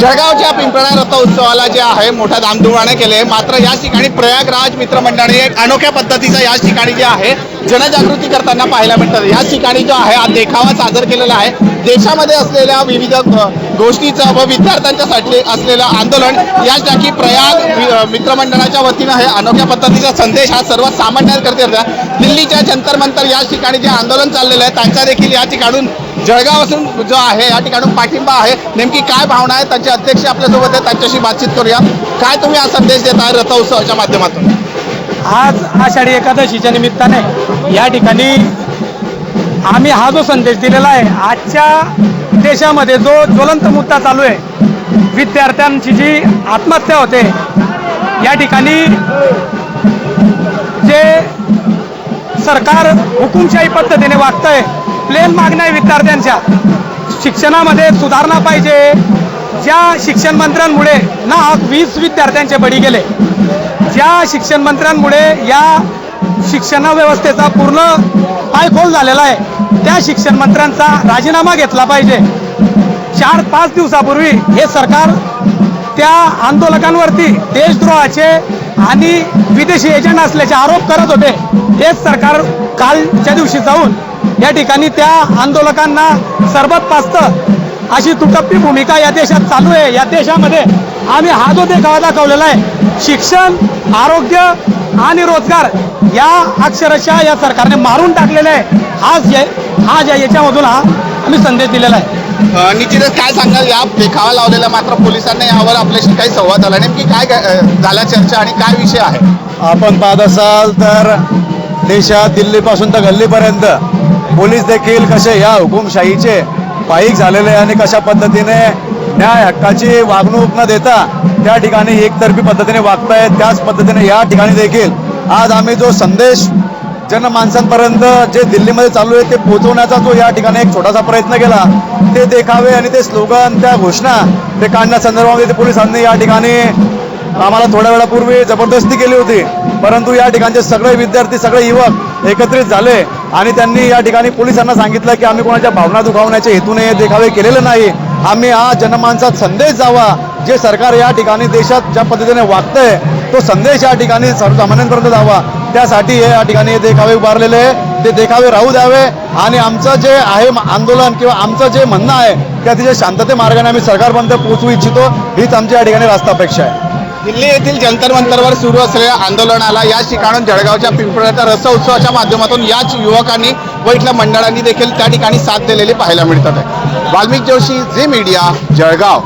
जळगावच्या पिंपळा रथोत्सवाला जे आहे मोठ्या धामधुमाने केले, मात्र या ठिकाणी प्रयागराज मित्रमंडळाने एक अनोख्या पद्धतीचा या ठिकाणी जे आहे जनजागृती करताना पाहायला मिळतात। या ठिकाणी जो आहे हा देखावा सादर केलेला आहे। देशामध्ये असलेल्या विविध गोष्टीचं व विद्यार्थ्यांच्यासाठी असलेलं आंदोलन या ठिकाणी प्रयाग मित्रमंडळाच्या वतीनं हे अनोख्या पद्धतीचा संदेश हा सर्वसामान्यांकरता दिल्लीच्या जंतर मंतर या ठिकाणी जे आंदोलन चाललेलं आहे त्यांचा देखील या ठिकाणून जळगावातून जो आहे या ठिकाणून पाठिंबा आहे। नेमकी काय भावना आहे त्यांचे अध्यक्ष आपल्यासोबत आहेत, त्यांच्याशी बातचीत करूया। काय तुम्ही हा संदेश देत आहे रथोत्सवाच्या माध्यमातून? आज आषाढी एकादशीच्या निमित्ताने या ठिकाणी आम्ही हा जो संदेश दिलेला आहे, आजच्या देशामध्ये जो ज्वलंत मुद्दा चालू आहे, विद्यार्थ्यांची जी आत्महत्या होते, या ठिकाणी जे सरकार हुकुमशाही पद्धतीने वागतंय, प्लेन मागण्या आहे विद्यार्थ्यांच्या, शिक्षणामध्ये सुधारणा पाहिजे। ज्या शिक्षण मंत्र्यांमुळे ना 20 विद्यार्थ्यांचे बळी गेले, ज्या शिक्षण मंत्र्यांमुळे या शिक्षण व्यवस्थेचा पूर्ण पायखोल झालेला आहे, त्या शिक्षण मंत्र्यांचा राजीनामा घेतला पाहिजे। 4-5 दिवसापूर्वी हे सरकार त्या आंदोलकांवरती देशद्रोहाचे आणि विदेशी एजंट असल्याचे आरोप करत होते। हेच सरकार कालच्या दिवशी जाऊन या ठिकाणी त्या आंदोलकांना सरबत पाजतं अशी तुटप्पी भूमिका या देशात चालू आहे। या देशामध्ये आम्ही हा जो देखावा दाखवलेला आहे, शिक्षण, आरोग्य आणि रोजगार या अक्षरशः या सरकारने मारून टाकलेले आहे। याच्यामधून हा आम्ही संदेश दिलेला आहे। निश्चितच काय सांगाल, या देखावा लावलेला मात्र पोलिसांनी यावर आपल्याशी काही संवाद झाला, नेमकी काय झाला चर्चा आणि काय विषय आहे? आपण पाहत असाल तर देशात दिल्लीपासून तर गल्लीपर्यंत पोलीस देखील कसे या हुकुमशाहीचे पायीक झालेले आणि कशा पद्धतीने न्याय हक्काची वागणूक न देता त्या ठिकाणी एकतर्फी पद्धतीने वागतायत, त्याच पद्धतीने या ठिकाणी देखील आज आम्ही जो संदेश जनमानसांपर्यंत जे दिल्लीमध्ये चालू आहे ते पोहोचवण्याचा जो या ठिकाणी एक छोटासा प्रयत्न केला, ते देखावे आणि ते स्लोगन, त्या घोषणा ते काढण्यासंदर्भामध्ये ते पोलिसांनी या ठिकाणी आम्हाला थोड्या वेळापूर्वी जबरदस्ती केली होती, परंतु या ठिकाणचे सगळे विद्यार्थी, सगळे युवक एकत्रित झाले आणि त्यांनी या ठिकाणी पोलिसांना सांगितलं की आम्ही कोणाच्या भावना दुखावण्याच्या हेतूने हे देखावे केलेले नाही, आम्ही हा जनमानसात संदेश जावा, जे सरकार या ठिकाणी देशात ज्या पद्धतीने वागतंय तो संदेश या ठिकाणी सर्वसामान्यांपर्यंत जावा, त्यासाठी हे या ठिकाणी देखावे उभारलेले आहे। ते देखावे राहू द्यावे आणि आमचं जे आहे आंदोलन किंवा आमचं जे म्हणणं आहे ते अतिशय शांतते मार्गाने आम्ही सरकारपर्यंत पोहोचवू इच्छितो, हीच आमची या ठिकाणी रास्त अपेक्षा आहे। दिल्ली येथील जंतर मंतरवर सुरू असलेल्या आंदोलनाला या ठिकाणून जळगावच्या पिंपळाच्या रथोत्सवाच्या माध्यमातून याच युवकांनी व इथल्या मंडळांनी देखील त्या ठिकाणी साथ दिलेली पाहायला मिळतात आहे। वाल्मिक जोशी, झी मीडिया, जळगाव।